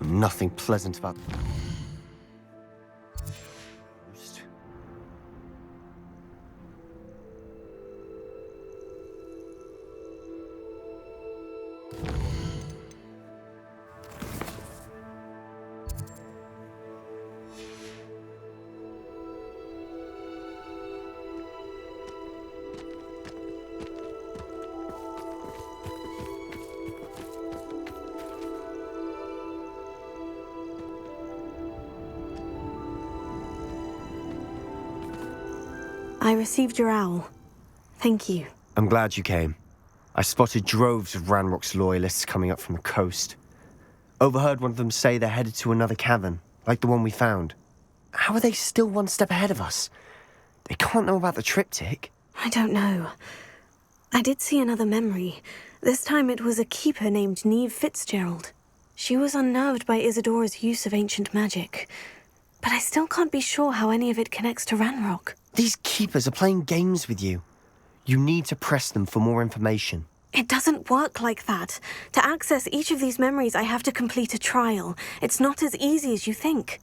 Nothing pleasant about... I received your owl. Thank you. I'm glad you came. I spotted droves of Ranrock's loyalists coming up from the coast. Overheard one of them say they're headed to another cavern, like the one we found. How are they still one step ahead of us? They can't know about the triptych. I don't know. I did see another memory. This time it was a keeper named Neve Fitzgerald. She was unnerved by Isadora's use of ancient magic. But I still can't be sure how any of it connects to Ranrock. These keepers are playing games with you. You need to press them for more information. It doesn't work like that. To access each of these memories, I have to complete a trial. It's not as easy as you think.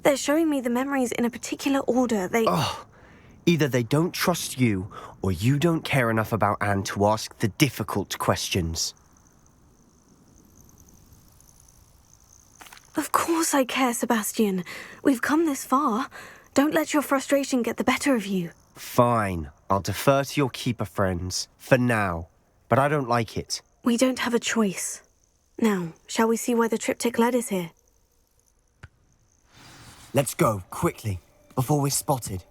They're showing me the memories in a particular order. Either they don't trust you, or you don't care enough about Anne to ask the difficult questions. Of course I care, Sebastian. We've come this far. Don't let your frustration get the better of you. Fine. I'll defer to your keeper friends. For now. But I don't like it. We don't have a choice. Now, shall we see why the triptych led us here? Let's go, quickly, before we're spotted.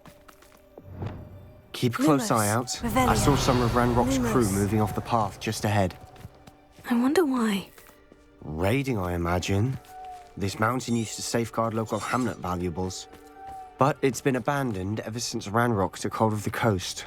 Keep a close eye out. Revelio. I saw some of Ranrock's Lumos. crew moving off the path just ahead. I wonder why. Raiding, I imagine. This mountain used to safeguard local hamlet valuables. But it's been abandoned ever since Ranrock took hold of the coast.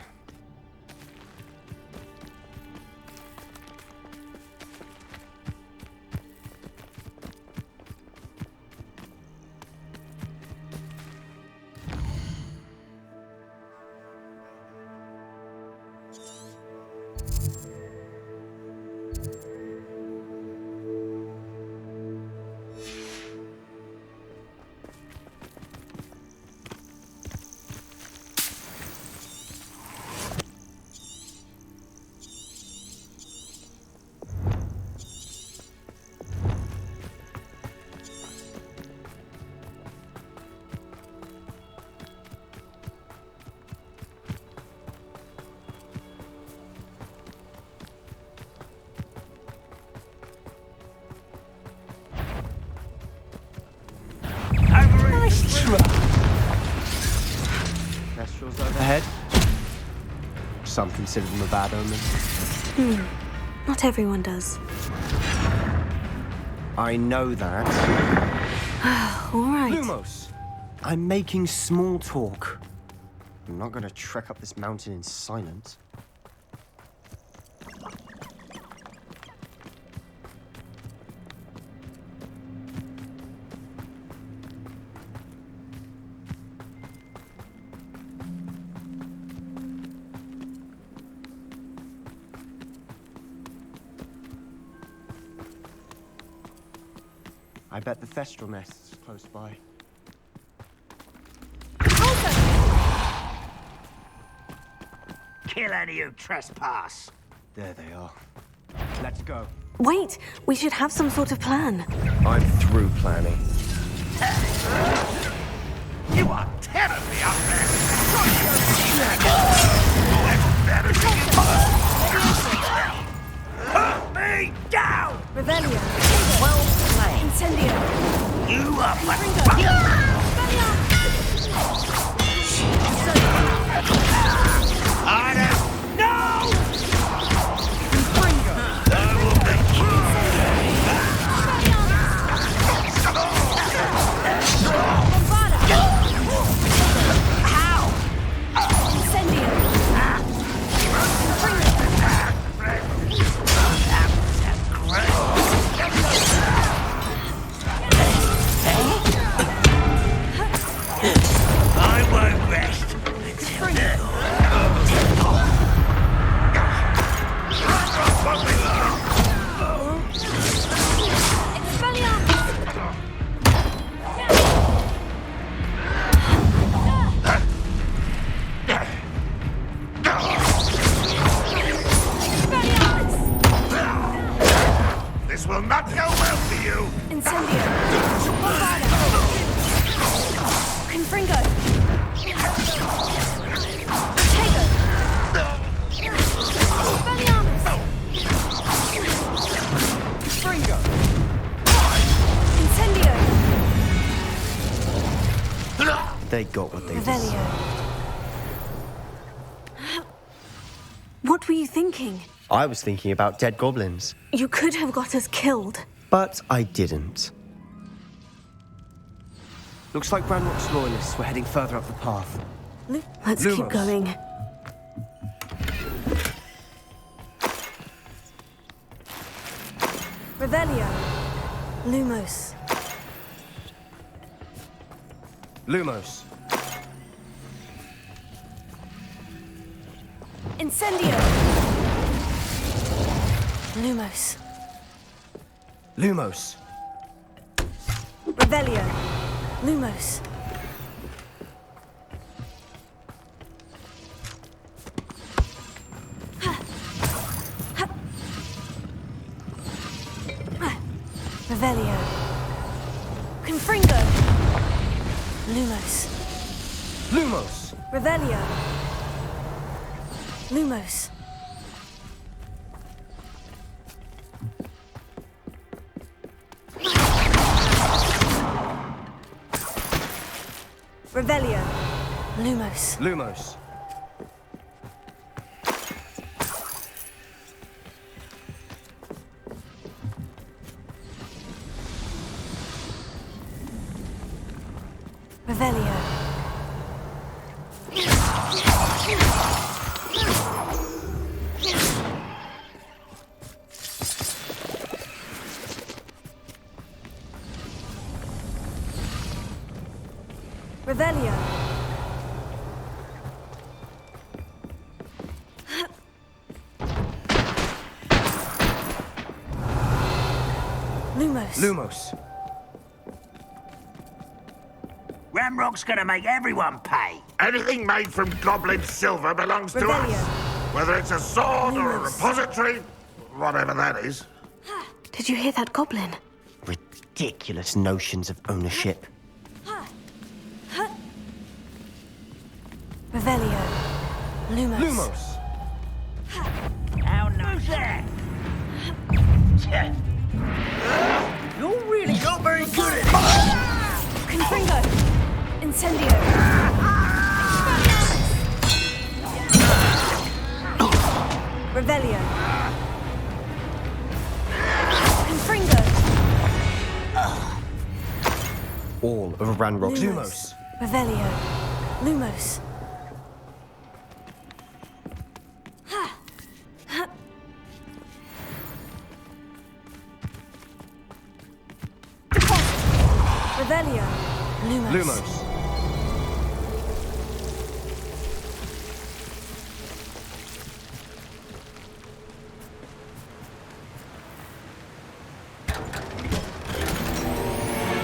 Kestrels overhead. Some consider them a bad omen. Not everyone does. I know that. All right. Lumos! I'm making small talk. I'm not gonna trek up this mountain in silence. I bet the Thestral nest is close by. Kill any who trespass. There they are. Let's go. Wait, we should have some sort of plan. I'm through planning. You are terribly up there. Put me down! Revelio. Well played. Incendio. You are I don't know! I will make you. Incendio. Bombarda. Confringo. Tego. Expelliarmus. Fringo! Incendio. They got what they Revelio. deserved. What were you thinking? I was thinking about dead goblins, You could have got us killed. but I didn't. Looks like Ranrock's loyalists were heading further up the path. Let's keep Lumos. going. Revelio. Lumos. Lumos. Incendio. Lumos. Lumos. Revelio. Lumos. Revelio. Confringo. Lumos. Lumos. Revelio. Lumos. Revelio. Lumos. Lumos. Revelio. Revelio. Lumos. Lumos. Ramrock's gonna make everyone pay. Anything made from goblin silver belongs to Revelio. us. Whether it's a sword or a Lumos. repository, whatever that is. Did you hear that goblin? Ridiculous notions of ownership. Revelio. Lumos. Lumos. How knows that? You're really not very good at it. Confringo. Incendio. Revelio. Confringo. All of Ranrock's Lumos. Revelio. Lumos. Revelio. Lumos. Lumos.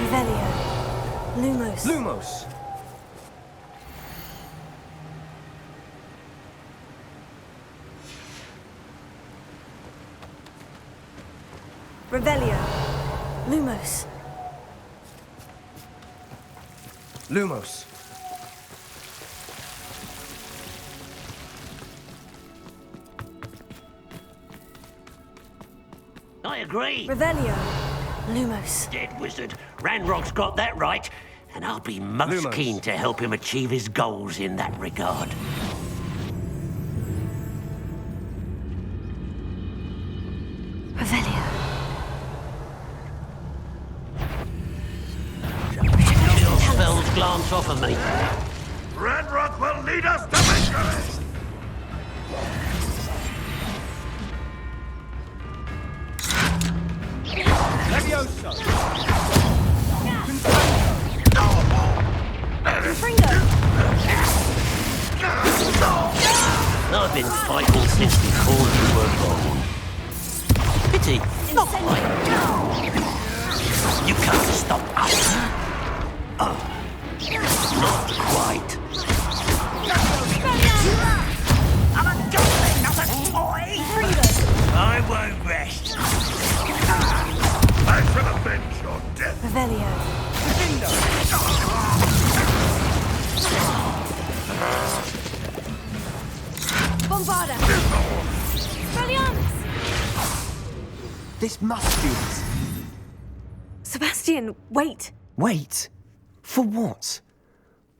Revelio. Lumos. Lumos. Revelio. Lumos. Lumos. I agree. Revelio. Lumos. Dead wizard. Ranrock's got that right. And I'll be most Lumos. keen to help him achieve his goals in that regard. Revelio. Your spells glance off of me. Ranrock will lead us to victory! Levioso. Confringo. I've been fighting since before you were born. Pity, not mine. You can't stop us. Not quite. I'm a goblin, not a toy. Confringo. I won't rest. Thanks for the bench, you're Bombarda! Expelliarmus! This must be it. Sebastian, wait! Wait. For what?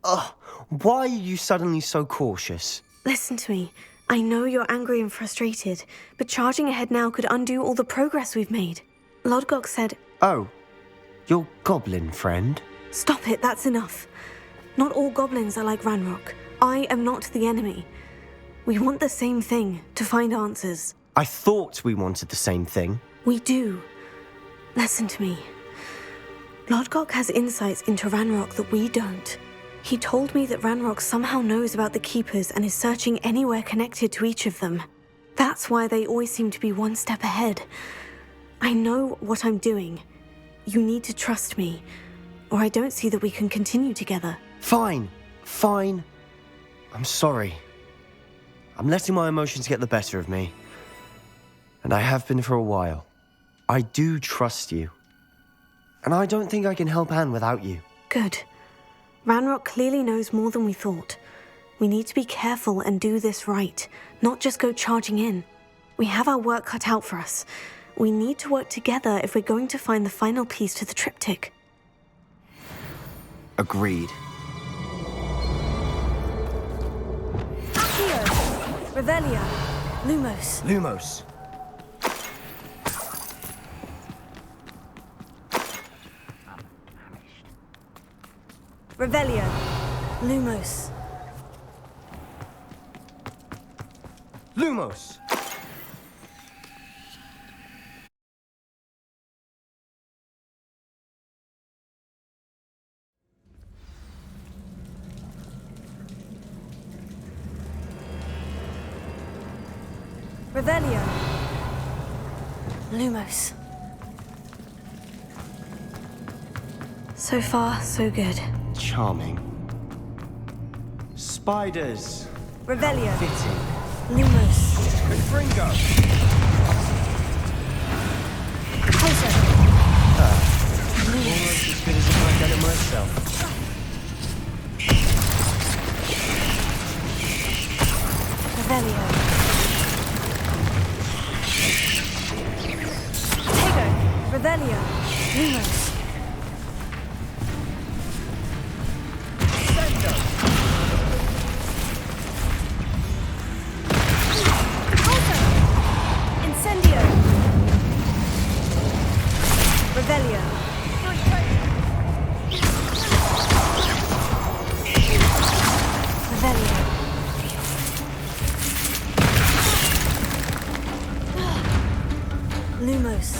Ugh, why are you suddenly so cautious? Listen to me. I know you're angry and frustrated, but charging ahead now could undo all the progress we've made. Lodgok said... Oh, your goblin friend? Stop it, that's enough. Not all goblins are like Ranrock. I am not the enemy. We want the same thing, to find answers. I thought we wanted the same thing. We do. Listen to me. Lodgok has insights into Ranrock that we don't. He told me that Ranrock somehow knows about the Keepers and is searching anywhere connected to each of them. That's why they always seem to be one step ahead. I know what I'm doing. You need to trust me, or I don't see that we can continue together. Fine. I'm sorry. I'm letting my emotions get the better of me. And I have been for a while. I do trust you. And I don't think I can help Anne without you. Good. Ranrock clearly knows more than we thought. We need to be careful and do this right, not just go charging in. We have our work cut out for us. We need to work together if we're going to find the final piece to the triptych. Agreed. Accio! Revelia! Lumos! Lumos. Revelio. Lumos. Lumos. Revelio. Lumos. So far, so good. Charming. Spiders. Revelio. Fitting. Lumos. Confringo. Closer. Almost as good as if I'd done it myself. Revelio. Tego. Revelio. Lumos. Incendio. Revelio. Revelio. Lumos.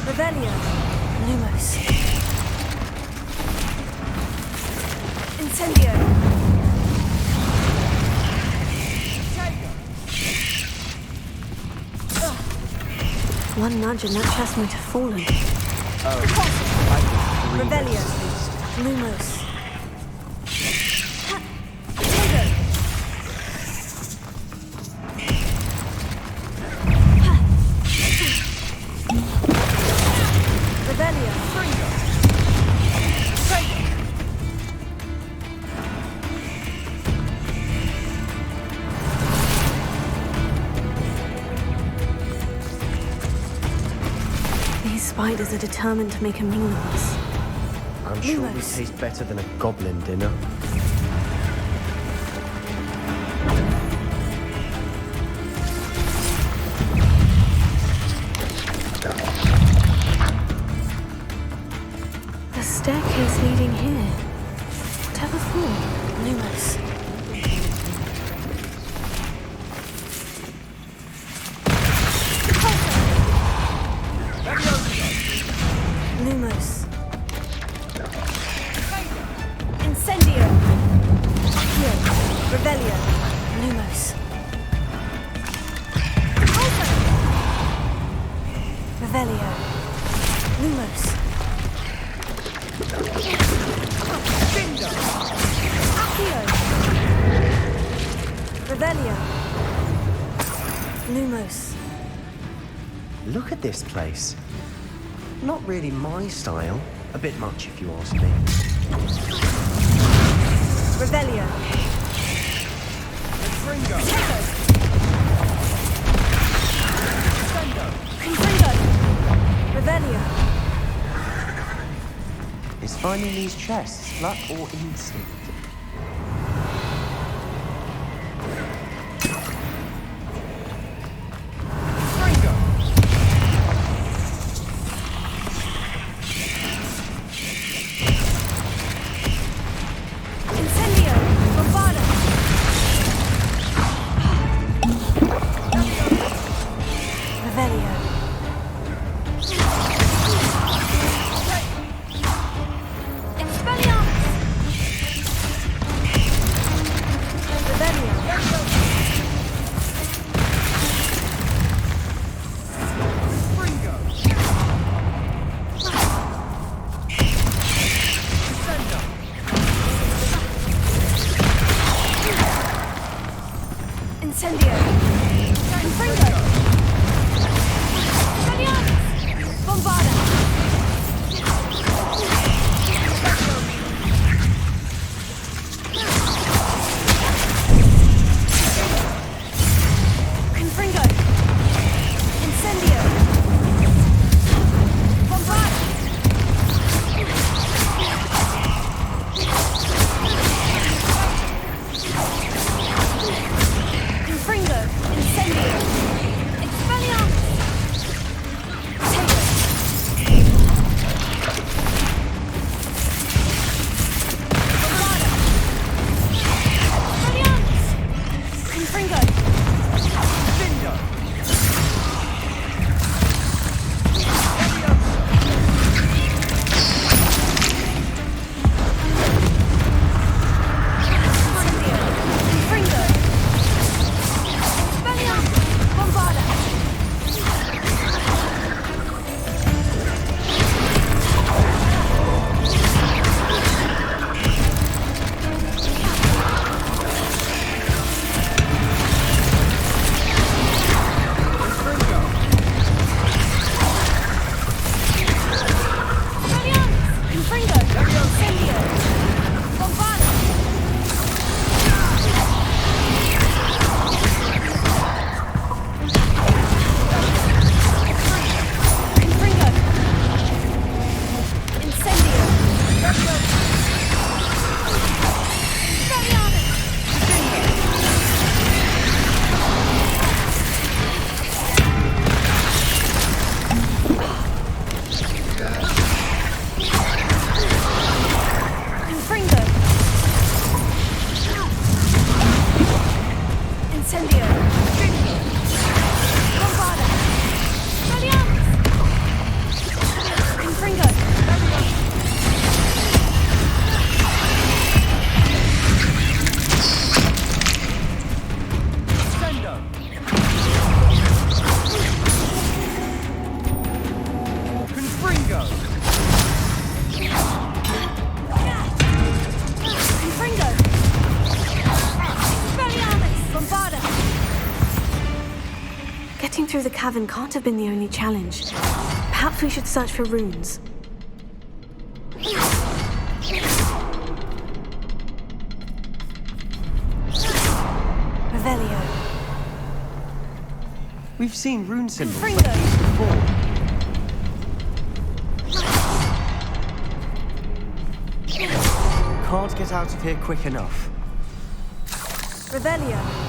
Revelio. Lumos. Incendio. One nudge and that chest might have fallen. Revelio. Lumos. Tego. Revelio. These spiders are determined to make a meal of us. I'm sure we Lumos. taste better than a goblin dinner. The staircase leading here. Whatever for? Lumos. Lumos. Incendio. Accio. Revelio. Lumos. Revelio. Lumos. Accio. Revelio. Lumos. Look at this place. Not really my style. A bit much, if you ask me. Revelio. Confringo. Tego. Finding these chests, luck or instinct? Getting through the cavern can't have been the only challenge. Perhaps we should search for runes. Revelio. We've seen rune symbols Fringo. like these before. Can't get out of here quick enough. Revelio.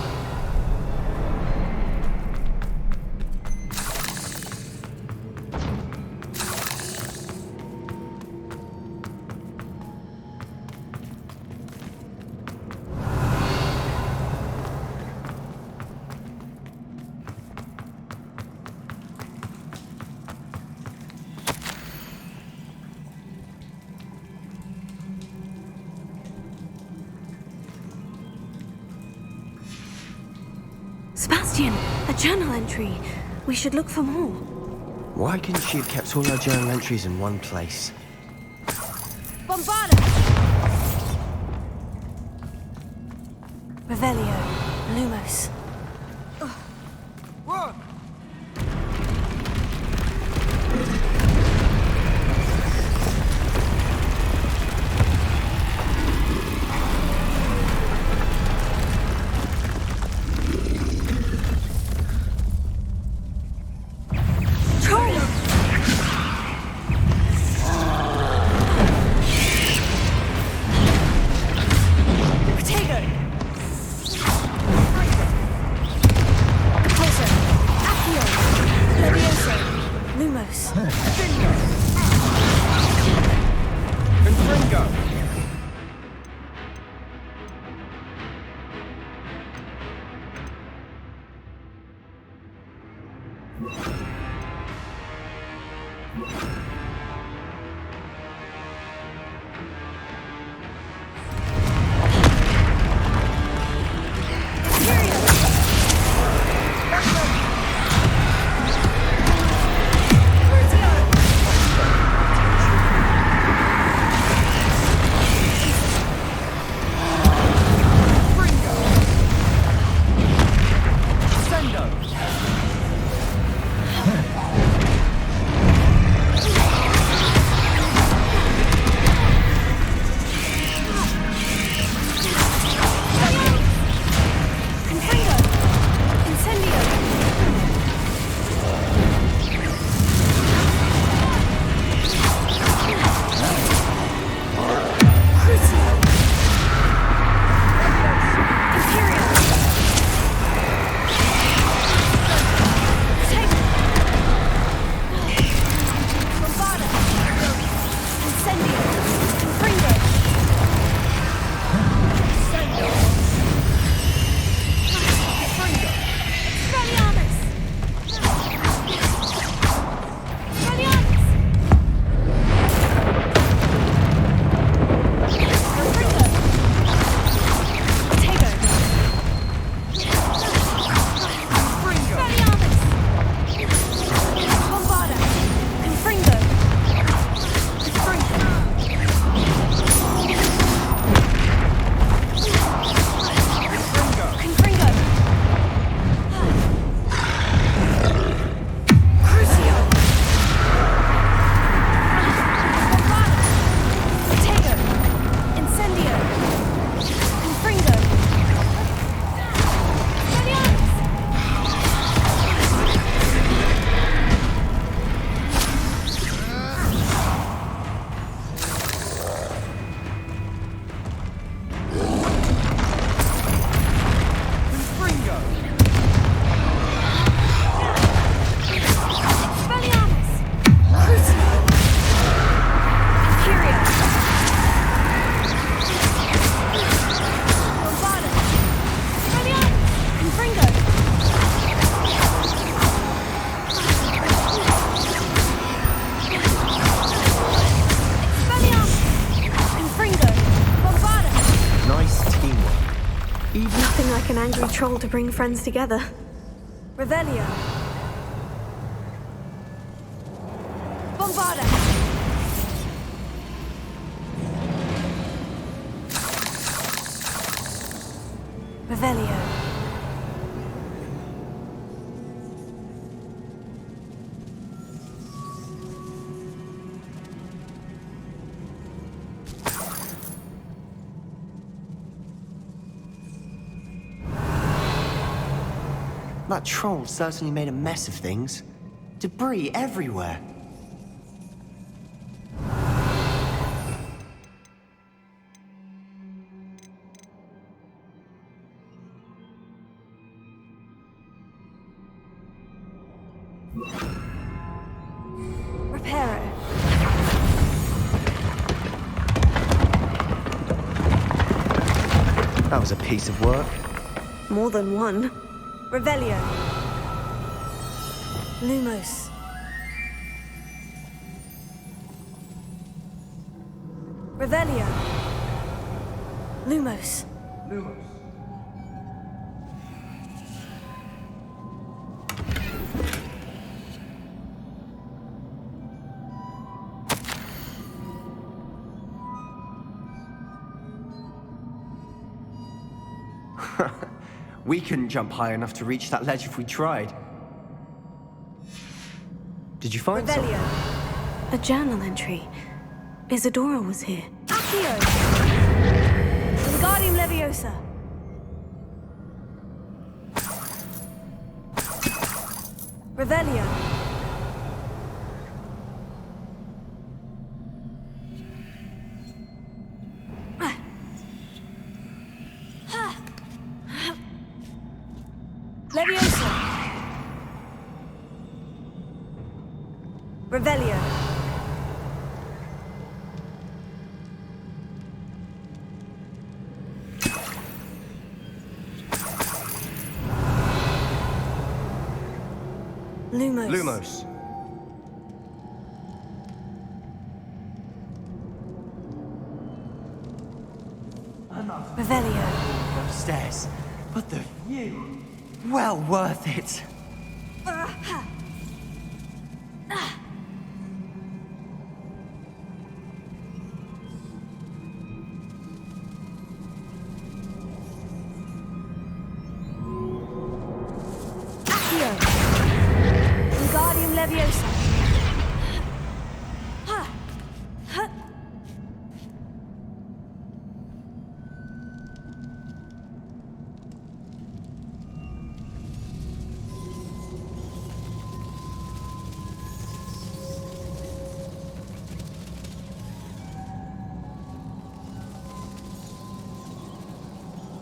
Sebastian, a journal entry. We should look for more. Why couldn't she have kept all her journal entries in one place? Bombarda! Revelio. Lumos. An angry troll to bring friends together. Revelio. Bombarda. Revelio. That troll certainly made a mess of things. Debris everywhere. Reparo. That was a piece of work. More than one. Revelio. Lumos. Revelio. Lumos. We couldn't jump high enough to reach that ledge if we tried. Did you find something? Revelio. A journal entry. Isadora was here. Accio! Wingardium Leviosa. Revelio. Leviosa. Revelio. Lumos. Lumos. Revelio. Those stairs, but the view. Well worth it. Accio. Wingardium Leviosa.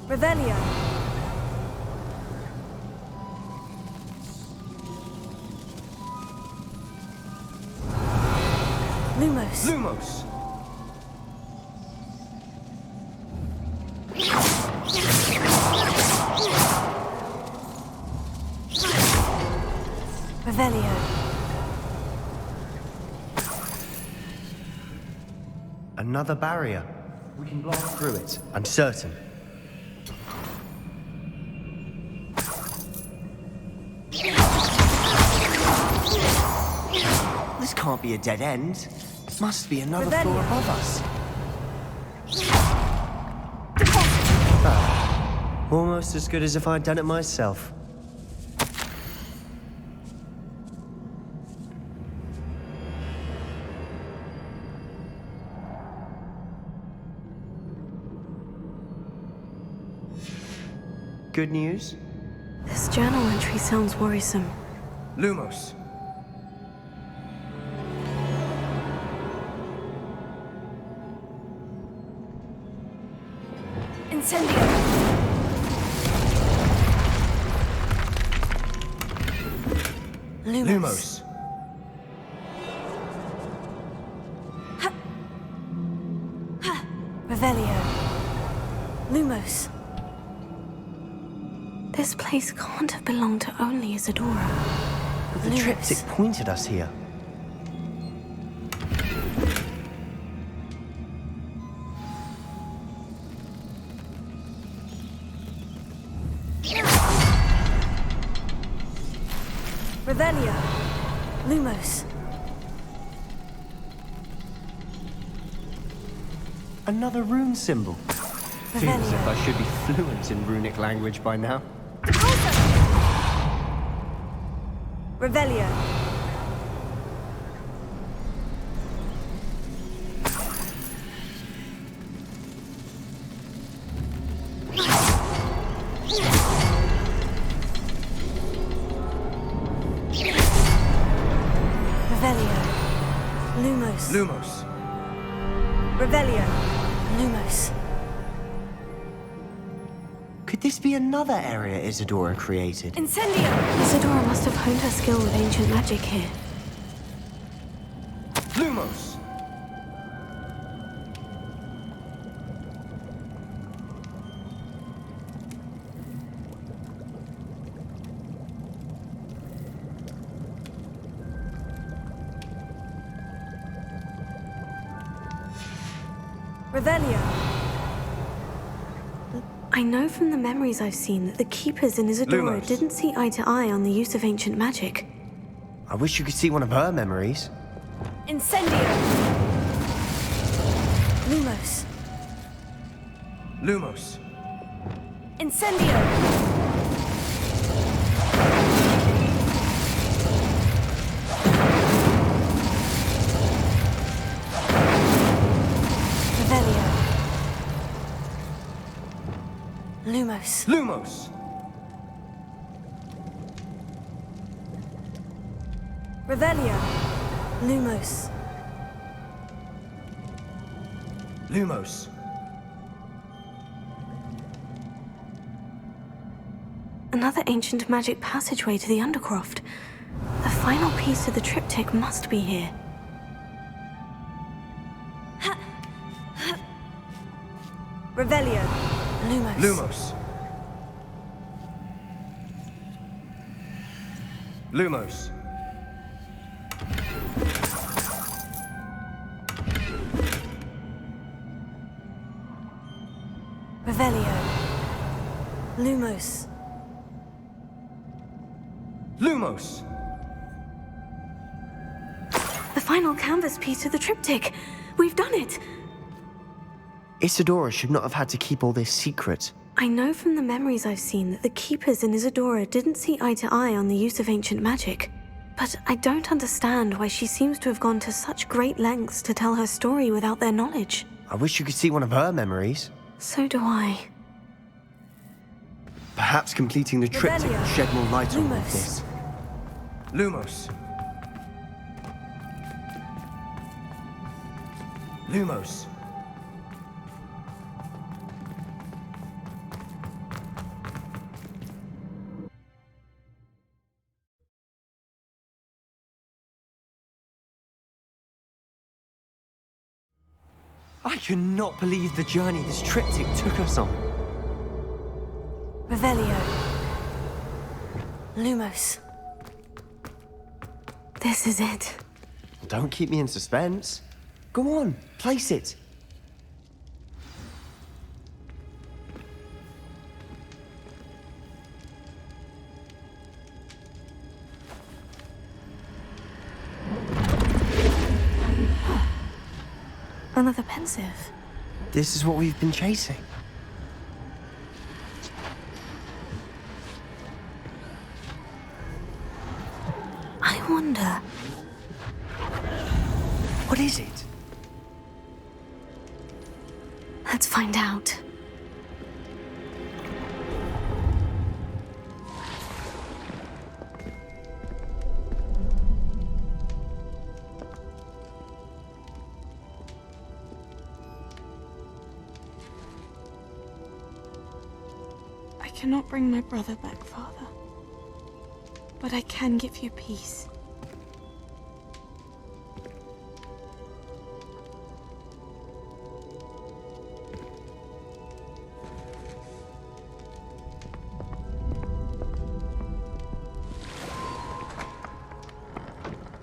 Revelio. Lumos. Lumos. Revelio. Another barrier. We can blast through it. I'm certain. This can't be a dead end. Must be another floor above us. Almost as good as if I'd done it myself. Good news? This journal entry sounds worrisome. Lumos. Incendio. Lumos. Lumos. Revelio. Lumos. This place can't have belonged to only Isadora. But the triptych pointed us here. Revelio. Lumos. Another rune symbol. Feels as if Revelio. I should be fluent in runic language by now. Revelio. Revelio. Lumos. Lumos. Revelio. Lumos. Could this be another area Isadora created? Incendio! Isadora must have honed her skill with ancient magic here. Lumos. Revelio. I know from the memories I've seen that the Keepers in Isadora Lumos. didn't see eye to eye on the use of ancient magic. I wish you could see one of her memories. Incendio! Lumos. Lumos. Incendio! Revelio. Lumos. Lumos. Revelio. Lumos. Lumos. Another ancient magic passageway to the Undercroft. The final piece of the triptych must be here. Revelio. Lumos. Lumos. Lumos. Lumos. Lumos! The final canvas piece of the triptych. We've done it. Isadora should not have had to keep all this secret. I know from the memories I've seen that the Keepers in Isadora didn't see eye to eye on the use of ancient magic. But I don't understand why she seems to have gone to such great lengths to tell her story without their knowledge. I wish you could see one of her memories. So do I. Perhaps completing the triptych will Revelio. shed more light on all of Lumos. this. Lumos. Lumos. I cannot believe the journey this triptych took us on. Revelio. Lumos. This is it. Don't keep me in suspense. Go on, place it. Another pensive. This is what we've been chasing. I wonder. What is it? Let's find out. I cannot bring my brother back, Father. But I can give you peace.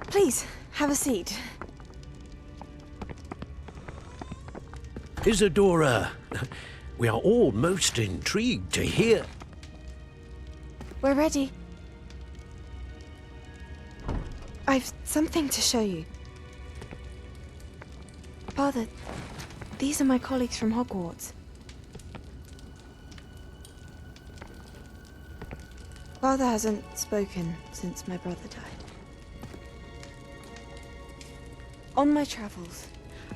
Please, have a seat. Isadora, we are all most intrigued to hear. We're ready. I've something to show you. Father, these are my colleagues from Hogwarts. Father hasn't spoken since my brother died. On my travels,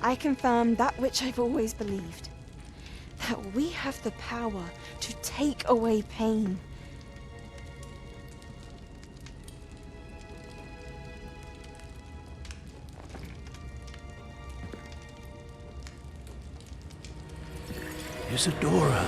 I confirmed that which I've always believed. That we have the power to take away pain. Isadora.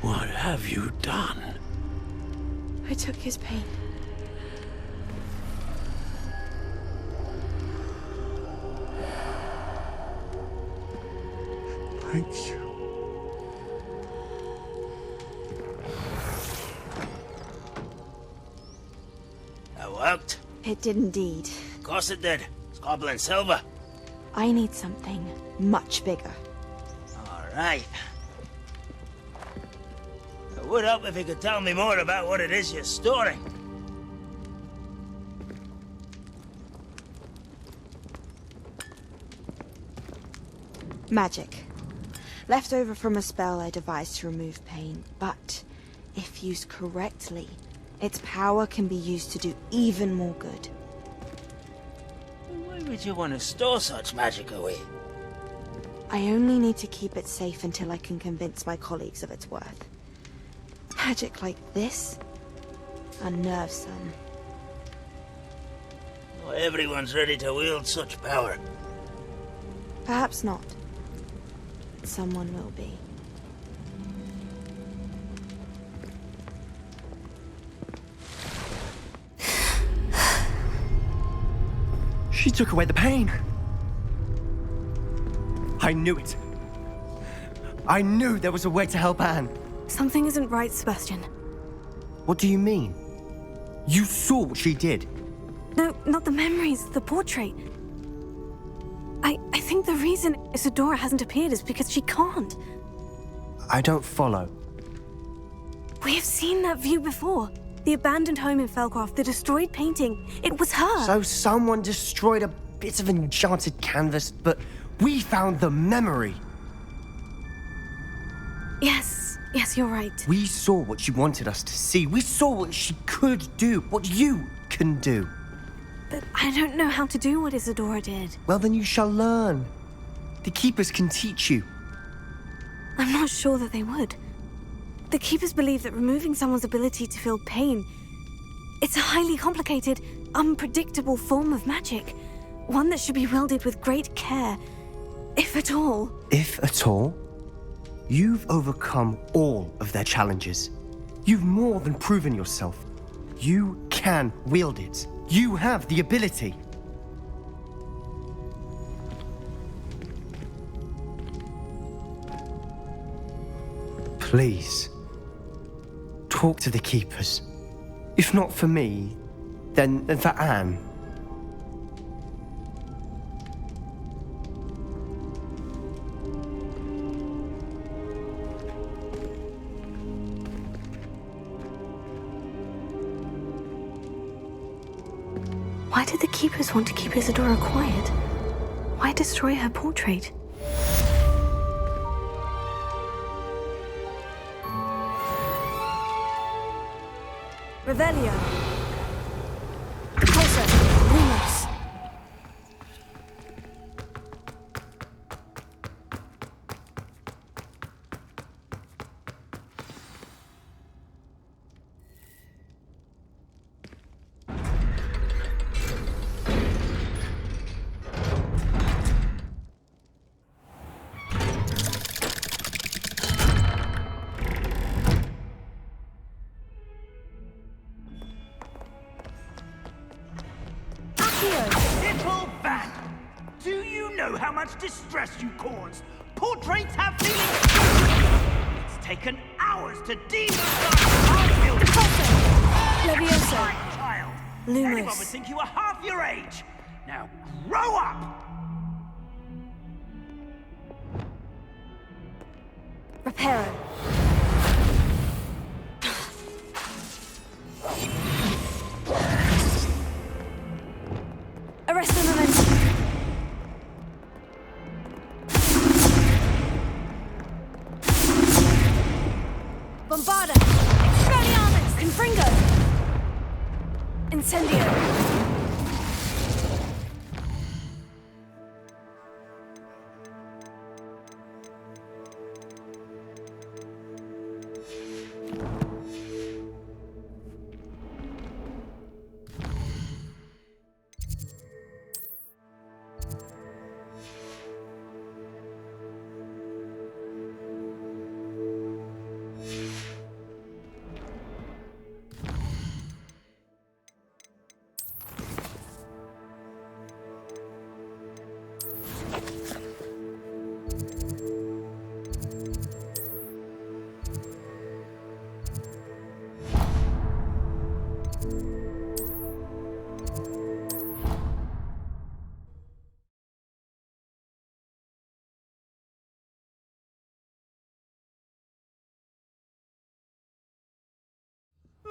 What have you done? I took his pain. Thank you. That worked. It did indeed. Of course it did. It's goblin silver. I need something much bigger. All right. It would help if you could tell me more about what it is you're storing. Magic. Left over from a spell I devised to remove pain, but if used correctly, its power can be used to do even more good. Why would you want to store such magic away? I only need to keep it safe until I can convince my colleagues of its worth. Magic like this unnerves some. Not everyone's ready to wield such power. Perhaps not. Someone will be. She took away the pain. I knew it. I knew there was a way to help Anne. Something isn't right, Sebastian. What do you mean? You saw what she did. No, not the memories, the portrait. I think the reason Isadora hasn't appeared is because she can't. I don't follow. We have seen that view before. The abandoned home in Felcroft, the destroyed painting. It was her. So someone destroyed a bit of enchanted canvas, but we found the memory. Yes, you're right. We saw what she wanted us to see. We saw what she could do, what you can do. But I don't know how to do what Isadora did. Well, then you shall learn. The Keepers can teach you. I'm not sure that they would. The Keepers believe that removing someone's ability to feel pain, it's a highly complicated, unpredictable form of magic. One that should be wielded with great care, if at all. If at all? You've overcome all of their challenges. You've more than proven yourself. You can wield it. You have the ability. Please, talk to the Keepers. If not for me, then for Anne. Why did the Keepers want to keep Isadora quiet? Why destroy her portrait? Revelio. Closer. Lumos. Little bat! Do you know how much distress you cause? Portraits have feelings. It's taken hours to demonetize our building. Levioso. Child. Lumos. Anyone would think you were half your age. Now grow up! Reparo. Arrest the momentum. Bombarda. Expelliarmus. Confringo. Incendio.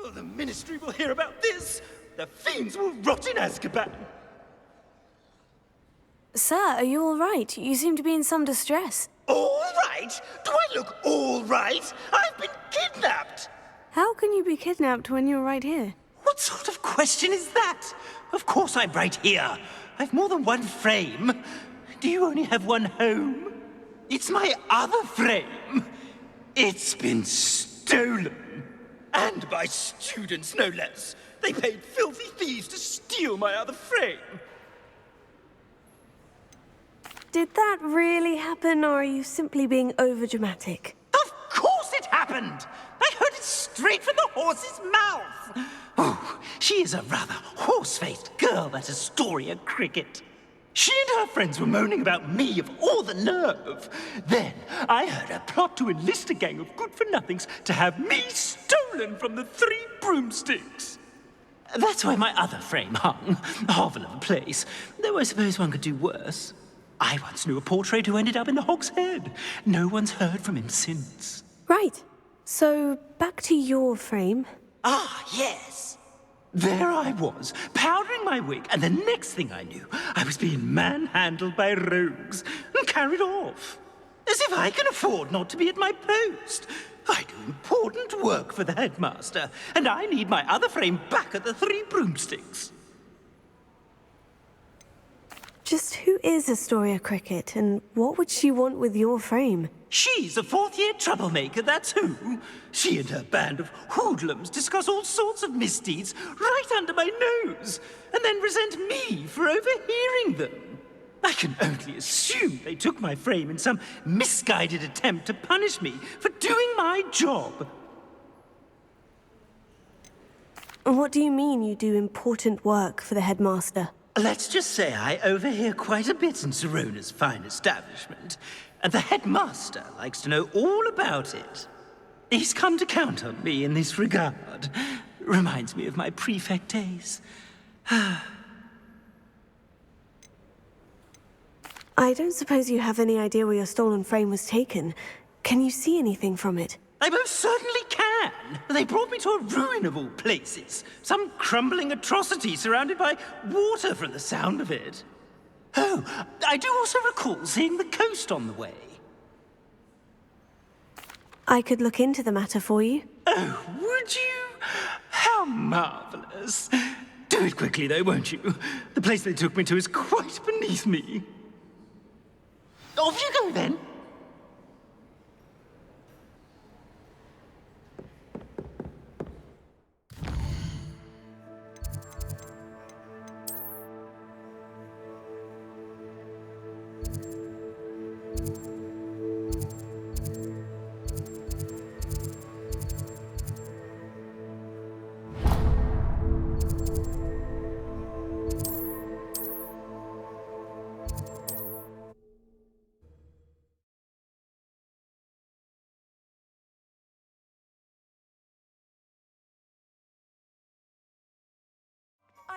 Oh, the Ministry will hear about this. The fiends will rot in Azkaban. Sir, are you all right? You seem to be in some distress. All right? Do I look all right? I've been kidnapped. How can you be kidnapped when you're right here? What sort of question is that? Of course I'm right here. I've more than one frame. Do you only have one home? It's my other frame. It's been stolen. And by students, no less. They paid filthy thieves to steal my other frame. Did that really happen, or are you simply being overdramatic? Of course it happened! I heard it straight from the horse's mouth! Oh, she is a rather horse-faced girl, that Astoria Cricket. She and her friends were moaning about me of all the nerve. Then I heard her plot to enlist a gang of good-for-nothings to have me stolen from the Three Broomsticks. That's why my other frame hung. A hovel of a place. Though I suppose one could do worse. I once knew a portrait who ended up in the Hog's Head. No one's heard from him since. Right. So, back to your frame. Ah, yes. There I was, powdering my wig, and the next thing I knew, I was being manhandled by rogues and carried off. As if I can afford not to be at my post. I do important work for the headmaster, and I need my other frame back at the Three Broomsticks. Just who is Astoria Cricket, and what would she want with your frame? She's a fourth-year troublemaker, that's who. She and her band of hoodlums discuss all sorts of misdeeds right under my nose, and then resent me for overhearing them. I can only assume they took my frame in some misguided attempt to punish me for doing my job. What do you mean you do important work for the headmaster? Let's just say I overhear quite a bit in Serona's fine establishment, and the headmaster likes to know all about it. He's come to count on me in this regard. Reminds me of my prefect days. I don't suppose you have any idea where your stolen frame was taken. Can you see anything from it? I most certainly can. They brought me to a ruin of all places. Some crumbling atrocity surrounded by water from the sound of it. Oh, I do also recall seeing the coast on the way. I could look into the matter for you. Oh, would you? How marvelous. Do it quickly, though, won't you? The place they took me to is quite beneath me. Off you go, then.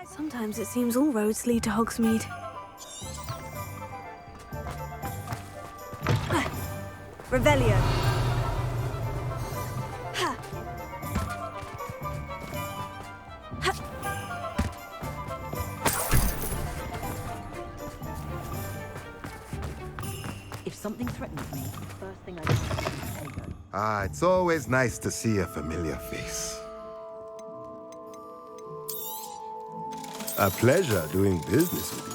Sometimes it seems all roads lead to Hogsmeade. Revelio. Ha. Ha. If something threatens me, the first thing I do is take it. Ah, it's always nice to see a familiar face. A pleasure doing business with you.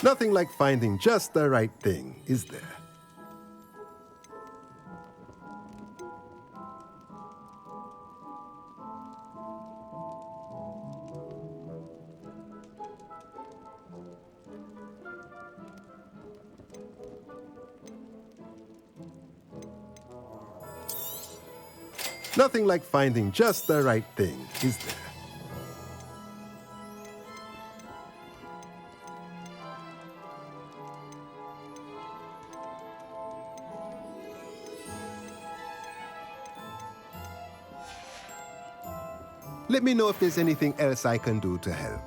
Nothing like finding just the right thing, is there? Nothing like finding just the right thing, is there? Let me know if there's anything else I can do to help.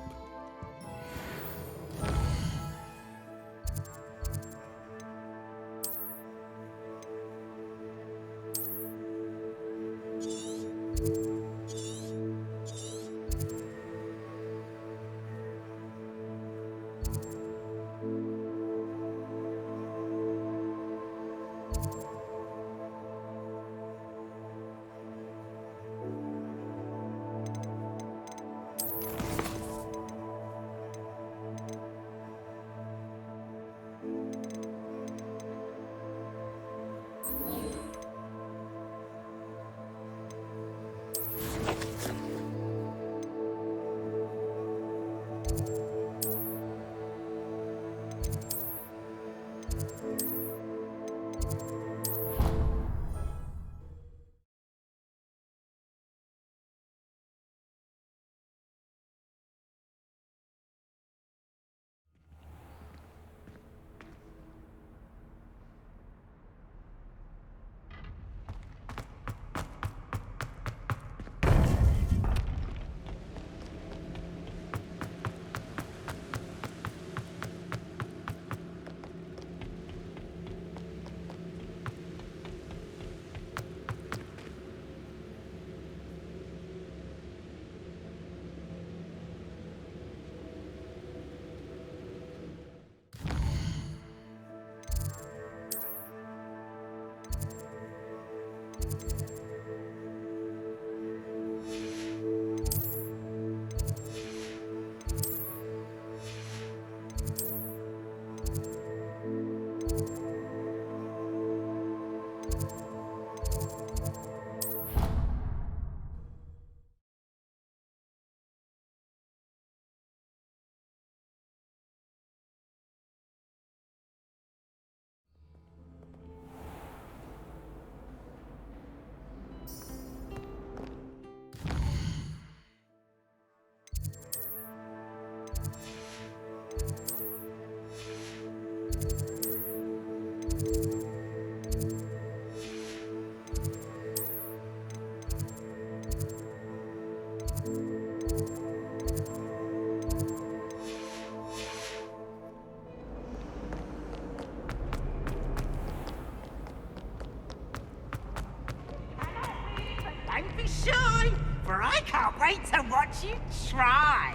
wait to watch you try.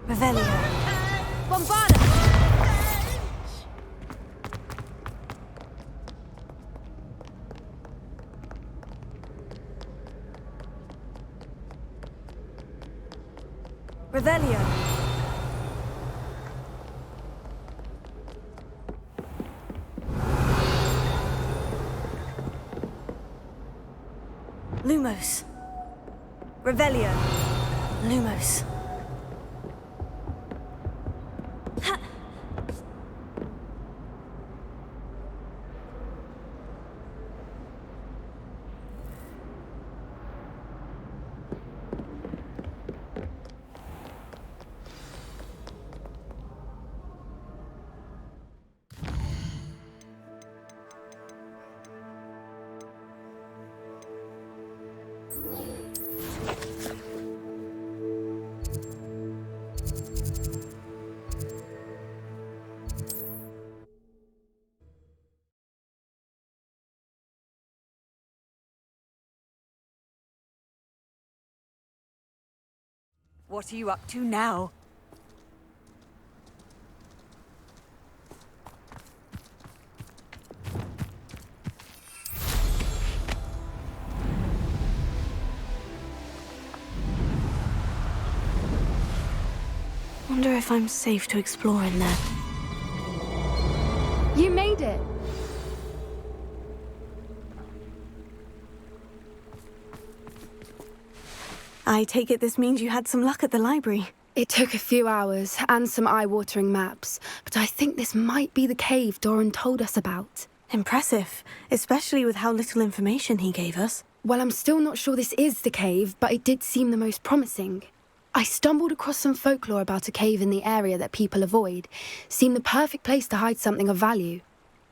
Revelio. Bombarda! Revelio. Lumos. Revelio. Lumos. Ha! What are you up to now? Wonder if I'm safe to explore in there. You made it! I take it this means you had some luck at the library. It took a few hours and some eye-watering maps, but I think this might be the cave Doran told us about. Impressive, especially with how little information he gave us. Well, I'm still not sure this is the cave, but it did seem the most promising. I stumbled across some folklore about a cave in the area that people avoid. Seemed the perfect place to hide something of value.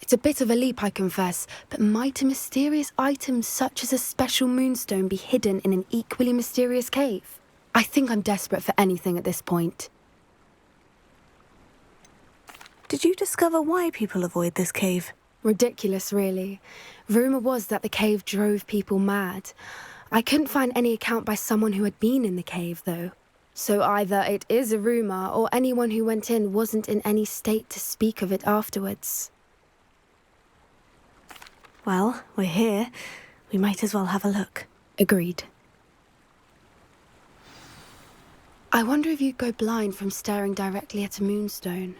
It's a bit of a leap, I confess, but might a mysterious item such as a special moonstone be hidden in an equally mysterious cave? I think I'm desperate for anything at this point. Did you discover why people avoid this cave? Ridiculous, really. Rumour was that the cave drove people mad. I couldn't find any account by someone who had been in the cave, though. So either it is a rumour, or anyone who went in wasn't in any state to speak of it afterwards. Well, we're here. We might as well have a look. Agreed. I wonder if you'd go blind from staring directly at a moonstone.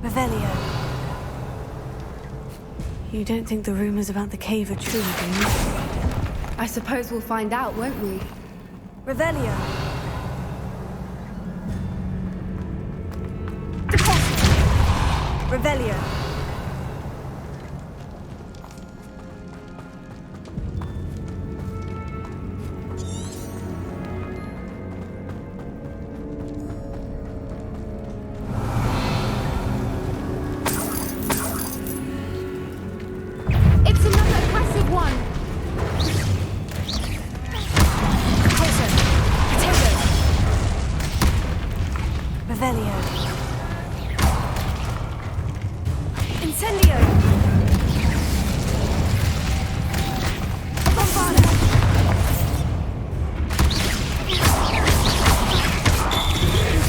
Revelio. You don't think the rumors about the cave are true, do you? I suppose we'll find out, won't we? Revelio. Revelio. It's another aggressive one! Poison. Potato. Revelio. Incendio. Bombarda.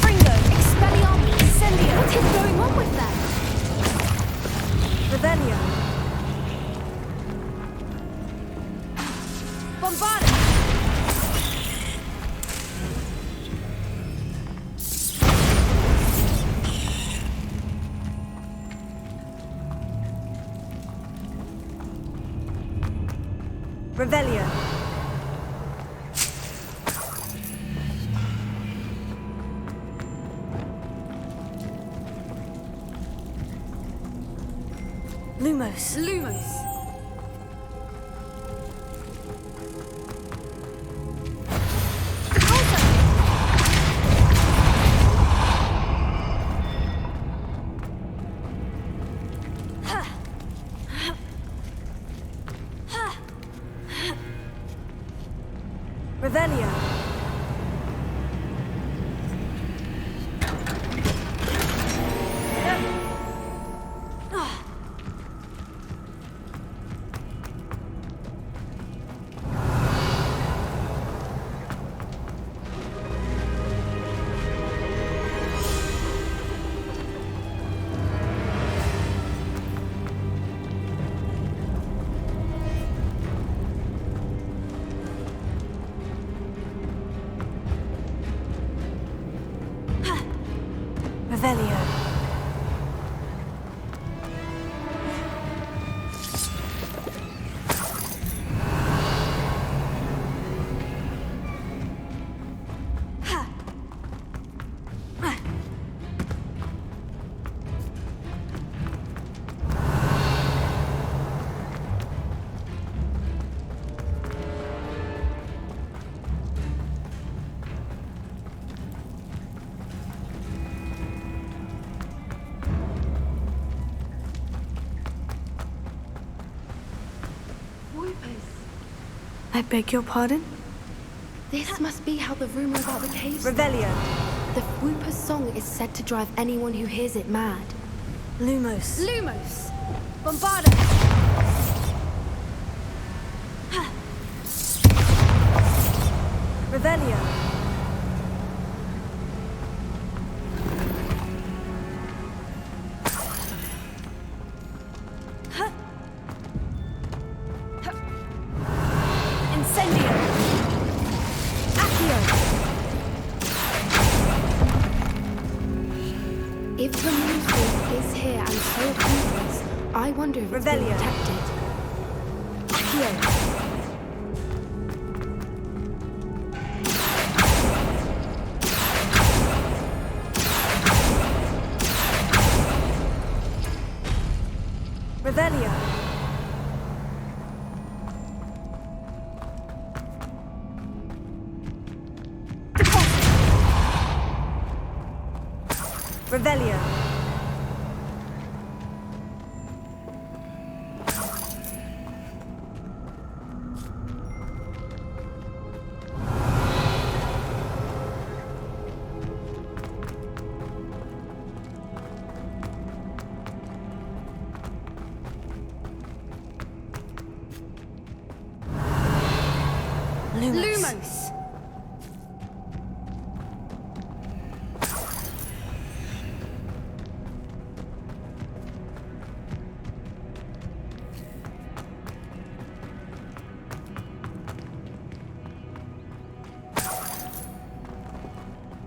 Fringo. Expelliarmus. Incendio. What is going on with them? Revelio. Revelio. Lumos. Lumos. Revelio. Revelio. I beg your pardon? This must be how the rumor about the caves... Revelio. The Whooper's song is said to drive anyone who hears it mad. Lumos. Lumos! Bombarda! Revelio. Incendio. Accio. If the moonstone is here and so are Whoopers, I wonder if it's been Revelio. protected. Accio. Revelio. Revelio. Lumos!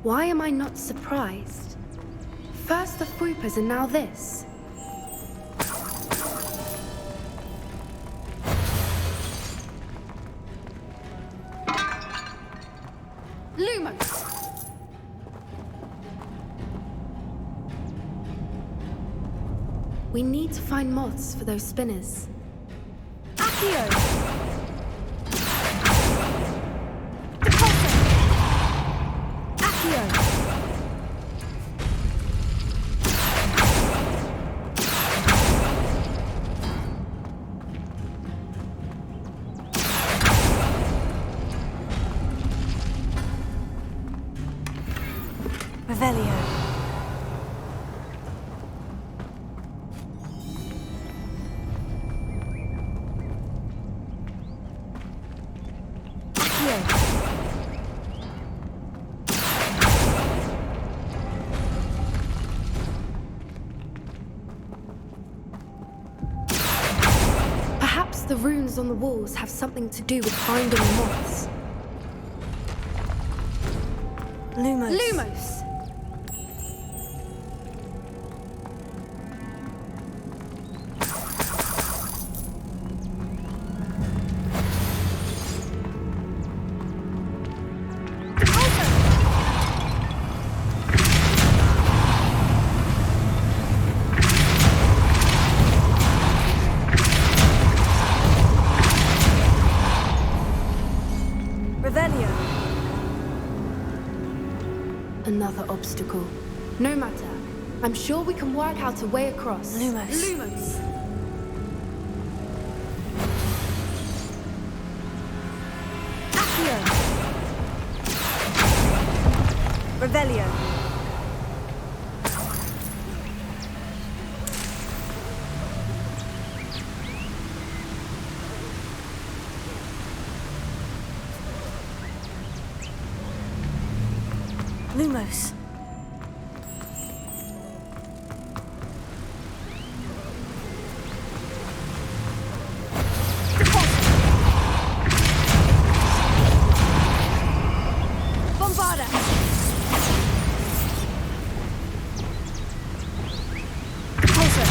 Why am I not surprised? First the Whoopers and now this. Lumos! We need to find moths for those spinners. Accio. Accio. Revelio. Perhaps the runes on the walls have something to do with finding the moths. Lumos. Lumos! another obstacle. No matter. I'm sure we can work out a way across. Lumos. Lumos! Accio! Revelio! Lumos. Bombarda. Repulsor.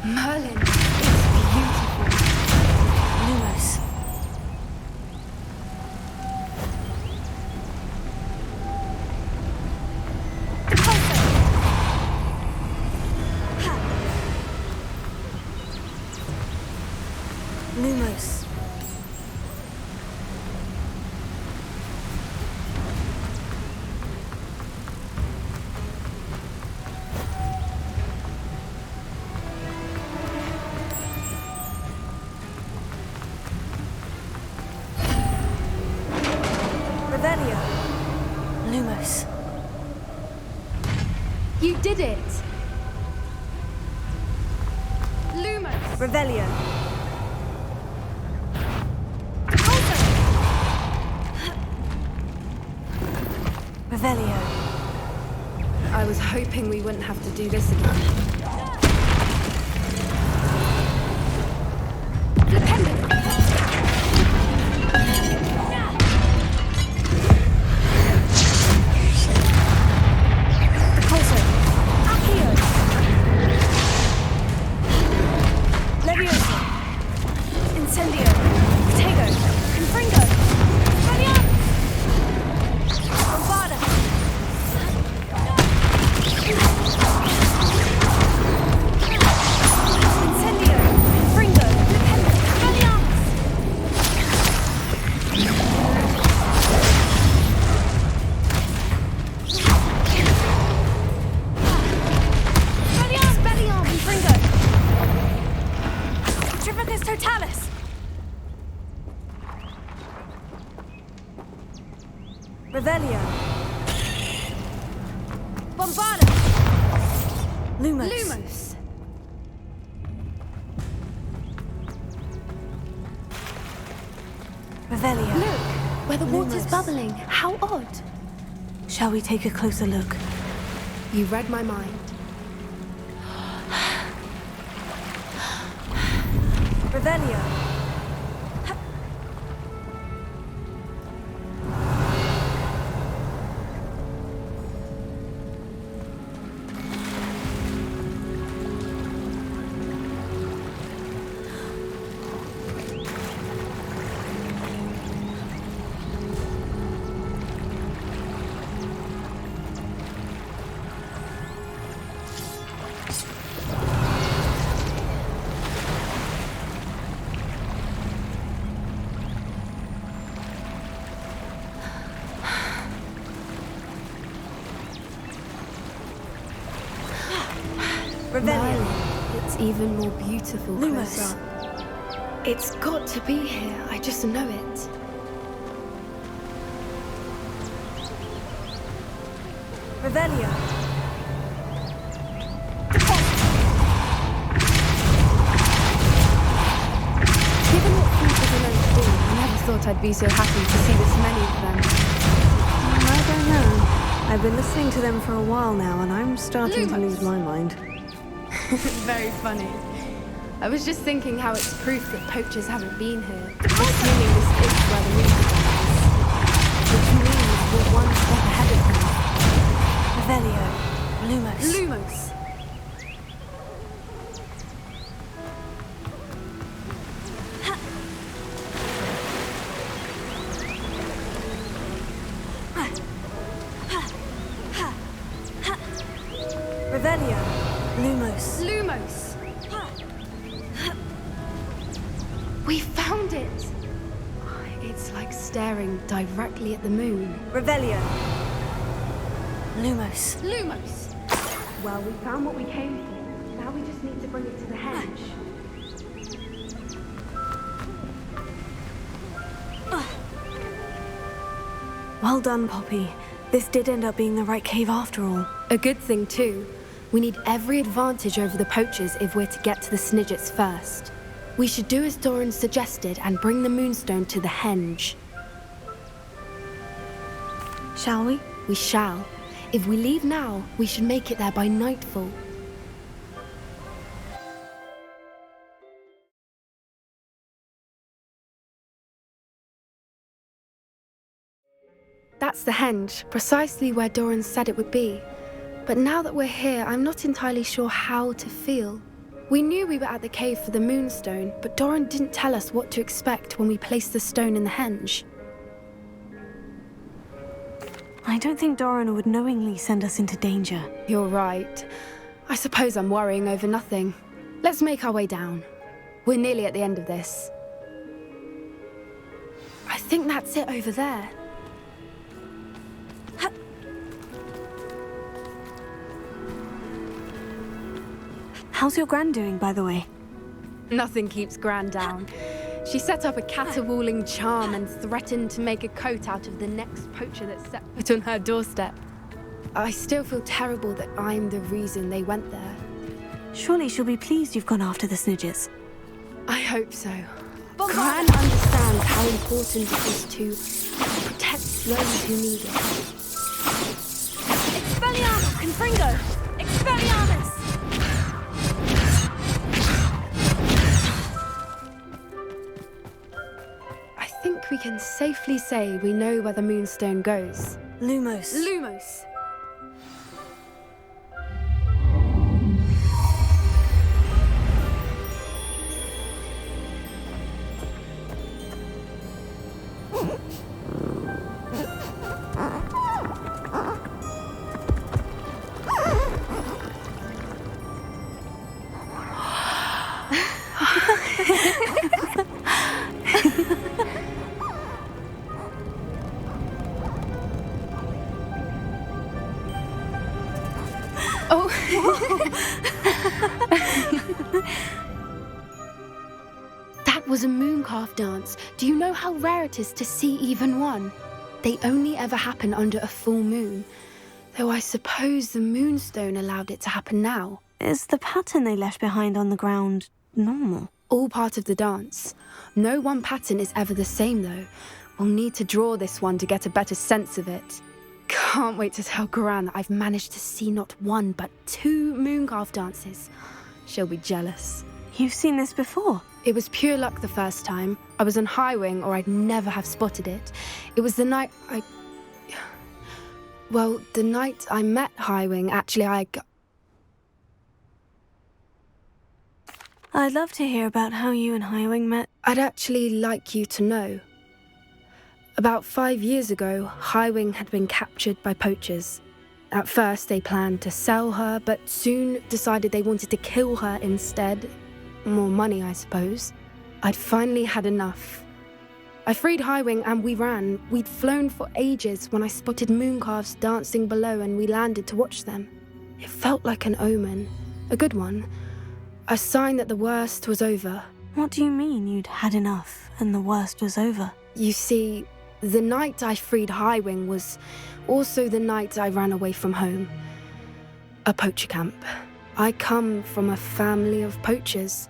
Merlin, it's beautiful. Lumos. Repulsor. Ha. Lumos. Revelio. Lumos. You did it! Lumos! Revelio. Revelio. I was hoping we wouldn't have to do this again. Flipendo! Repulsor. Accio. Leviosa. Incendio. Tego. Confringo. Radiant. Bombarda. Incendio. Confringo. Radiant. Radiant. Belion. Confringo. Triplicus Totalis. Revelio. Bombarda. Lumos. Lumos! Revelio. Look, where the water's Lumos. bubbling. How odd. Shall we take a closer look? You read my mind. Revelio. Revelio. Merlin, it's even more beautiful Lumos. close up. It's got to be here. I just know it. Revelio. Given what creatures are known to do, I never thought I'd be so happy to see this many of them. I don't know. I've been listening to them for a while now, and I'm starting to Lumos. lose my mind. Very funny. I was just thinking how it's proof that poachers haven't been here, assuming this is where the reason is. Which means we're one step ahead of them. Revelio. Lumos. Lumos! Revelio. directly at the moon. Revelio. Lumos. Lumos! Well, we found what we came for. Now we just need to bring it to the henge. Well done, Poppy. This did end up being the right cave after all. A good thing, too. We need every advantage over the poachers if we're to get to the Snidgets first. We should do as Doran suggested and bring the moonstone to the henge. Shall we? We shall. If we leave now, we should make it there by nightfall. That's the henge, precisely where Doran said it would be. But now that we're here, I'm not entirely sure how to feel. We knew we were at the cave for the moonstone, but Doran didn't tell us what to expect when we placed the stone in the henge. I don't think Doran would knowingly send us into danger. You're right. I suppose I'm worrying over nothing. Let's make our way down. We're nearly at the end of this. I think that's it over there. How's your Gran doing, by the way? Nothing keeps Gran down. She set up a caterwauling charm and threatened to make a coat out of the next poacher that set foot on her doorstep. I still feel terrible that I'm the reason they went there. Surely she'll be pleased you've gone after the Snidgets. I hope so. Gran understands how important it is to protect those who need it. Expelliarmus, Confringo! Expelliarmus! I think we can safely say we know where the moonstone goes. Lumos. Lumos! Oh. That was a mooncalf dance. Do you know how rare it is to see even one? They only ever happen under a full moon. Though I suppose the moonstone allowed it to happen now. Is the pattern they left behind on the ground normal? All part of the dance. No one pattern is ever the same, though. We'll need to draw this one to get a better sense of it. Can't wait to tell Gran that I've managed to see not one, but 2 mooncalf dances. She'll be jealous. You've seen this before? It was pure luck the first time. I was on Highwing, or I'd never have spotted it. It was the night the night I met Highwing, actually, I'd love to hear about how you and Highwing met. I'd actually like you to know. About 5 years ago, Highwing had been captured by poachers. At first, they planned to sell her, but soon decided they wanted to kill her instead. More money, I suppose. I'd finally had enough. I freed Highwing and we ran. We'd flown for ages when I spotted mooncalves dancing below and we landed to watch them. It felt like an omen. A good one. A sign that the worst was over. What do you mean you'd had enough and the worst was over? You see, the night I freed Highwing was also the night I ran away from home. A poacher camp. I come from a family of poachers.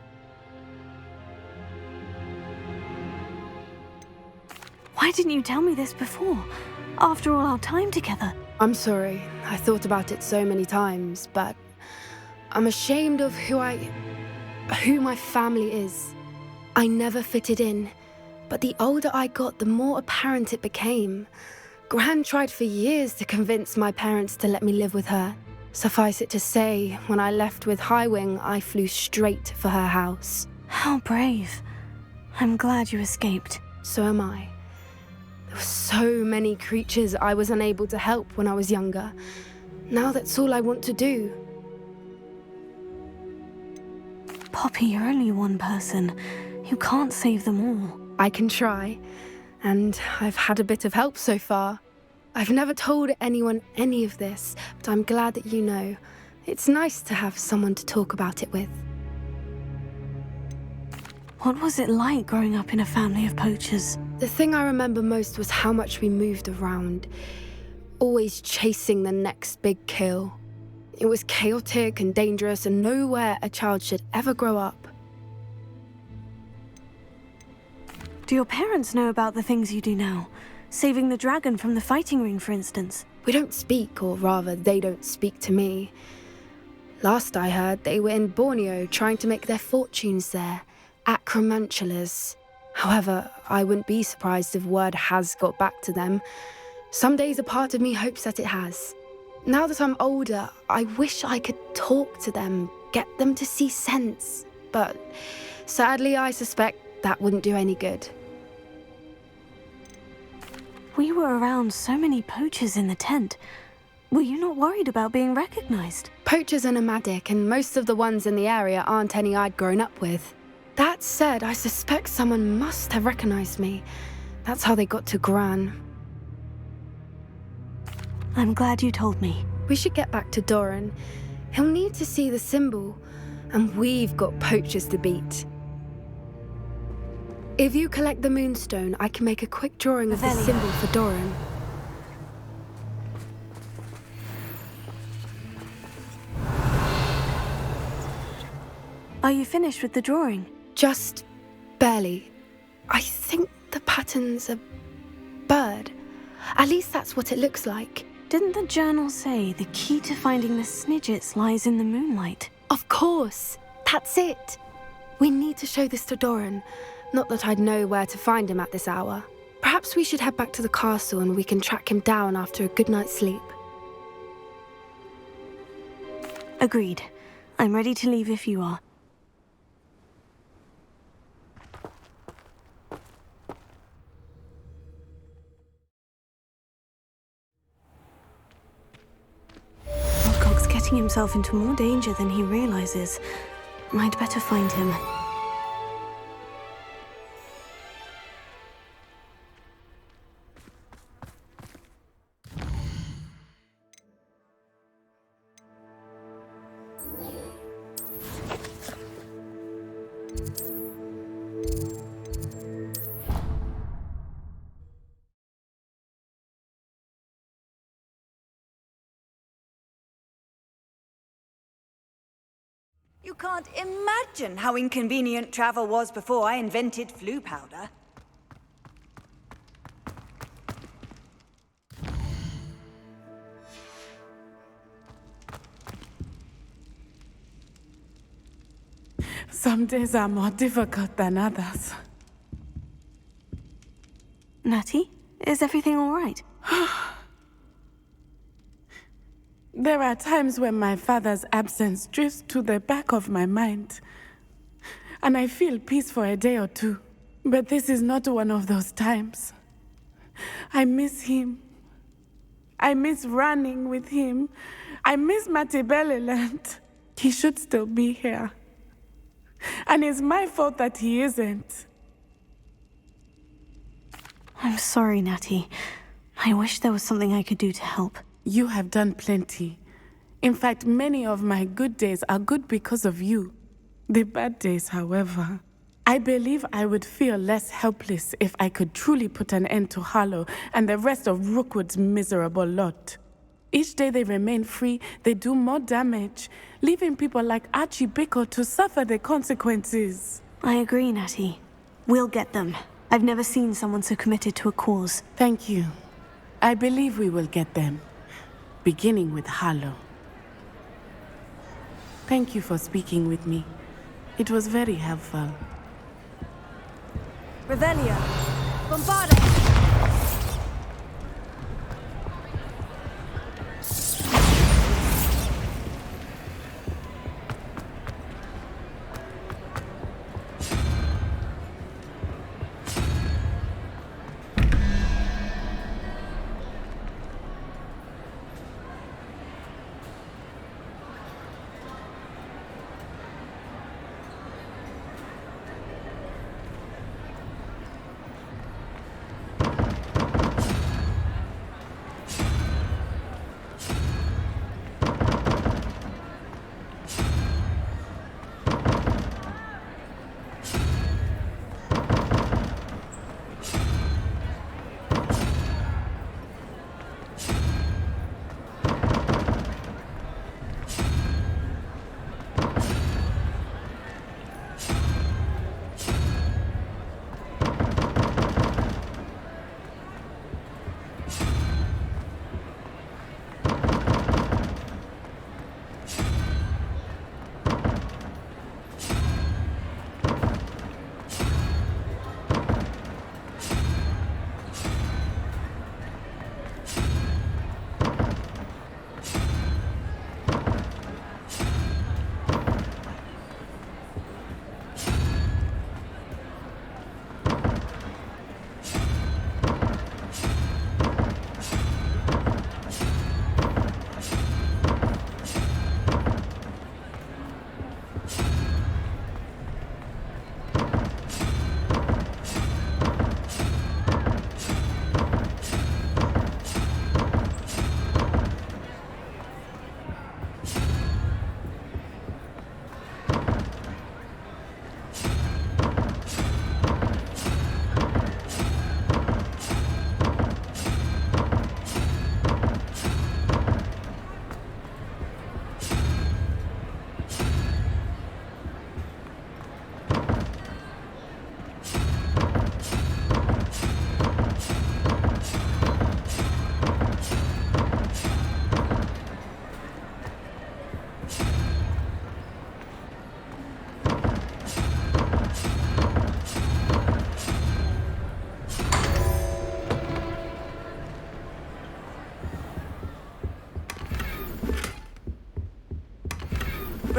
Why didn't you tell me this before? After all our time together. I'm sorry. I thought about it so many times, but I'm ashamed of who my family is. I never fitted in, but the older I got, the more apparent it became. Gran tried for years to convince my parents to let me live with her. Suffice it to say, when I left with Highwing, I flew straight for her house. How brave. I'm glad you escaped. So am I. There were so many creatures I was unable to help when I was younger. Now that's all I want to do. Poppy, you're only one person. You can't save them all. I can try. and I've had a bit of help so far. I've never told anyone any of this, but I'm glad that you know. It's nice to have someone to talk about it with. What was it like growing up in a family of poachers? The thing I remember most was how much we moved around, always chasing the next big kill. It was chaotic and dangerous, and nowhere a child should ever grow up. Do your parents know about the things you do now? Saving the dragon from the fighting ring, for instance? We don't speak, or rather, they don't speak to me. Last I heard, they were in Borneo trying to make their fortunes there. Acromantulas. However, I wouldn't be surprised if word has got back to them. Some days a part of me hopes that it has. Now that I'm older, I wish I could talk to them, get them to see sense. But sadly, I suspect that wouldn't do any good. We were around so many poachers in the tent. Were you not worried about being recognized? Poachers are nomadic, and most of the ones in the area aren't any I'd grown up with. That said, I suspect someone must have recognized me. That's how they got to Gran. I'm glad you told me. We should get back to Doran. He'll need to see the symbol, and we've got poachers to beat. If you collect the moonstone, I can make a quick drawing of the symbol for Doran. Are you finished with the drawing? Just barely. I think the pattern's a bird. At least that's what it looks like. Didn't the journal say the key to finding the Snidgets lies in the moonlight? Of course. That's it. We need to show this to Doran. Not that I'd know where to find him at this hour. Perhaps we should head back to the castle and we can track him down after a good night's sleep. Agreed. I'm ready to leave if you are. Wilcock's getting himself into more danger than he realizes. I'd better find him. You can't imagine how inconvenient travel was before I invented flu powder. Some days are more difficult than others. Natty, is everything all right? There are times when my father's absence drifts to the back of my mind, and I feel peace for a day or two. But this is not one of those times. I miss him. I miss running with him. I miss Matibeleland. He should still be here. And it's my fault that he isn't. I'm sorry, Natty. I wish there was something I could do to help. You have done plenty. In fact, many of my good days are good because of you. The bad days, however, I believe I would feel less helpless if I could truly put an end to Harlow and the rest of Rookwood's miserable lot. Each day they remain free, they do more damage, leaving people like Archie Bickle to suffer the consequences. I agree, Natty. We'll get them. I've never seen someone so committed to a cause. Thank you. I believe we will get them. Beginning with Harlow. Thank you for speaking with me. It was very helpful. Revelio! Bombarda!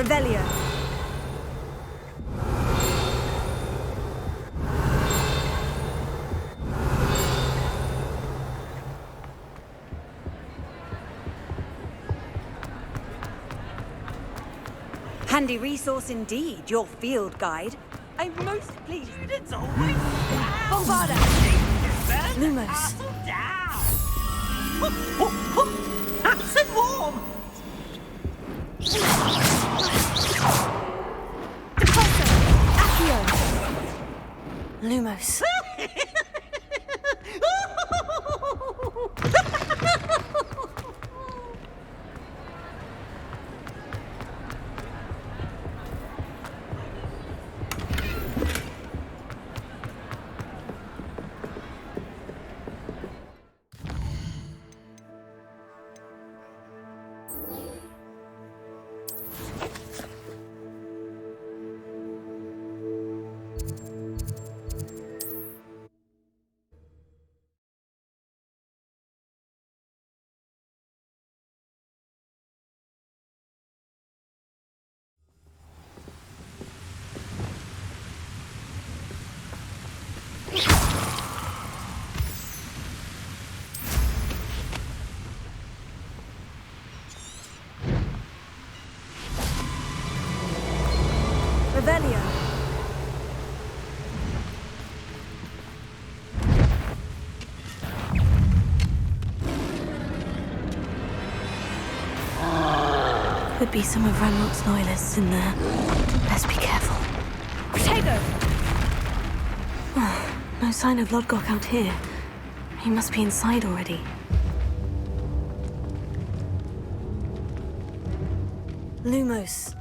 Revelio. Handy resource indeed, your field guide. I'm most pleased that it's always Bombarda! Lumos. Down! Nice and warm! Accio. Lumos. Revelio. Could be some of Ranrock's loyalists in there. Best be careful. Protego! No sign of Lodgok out here. He must be inside already. Lumos.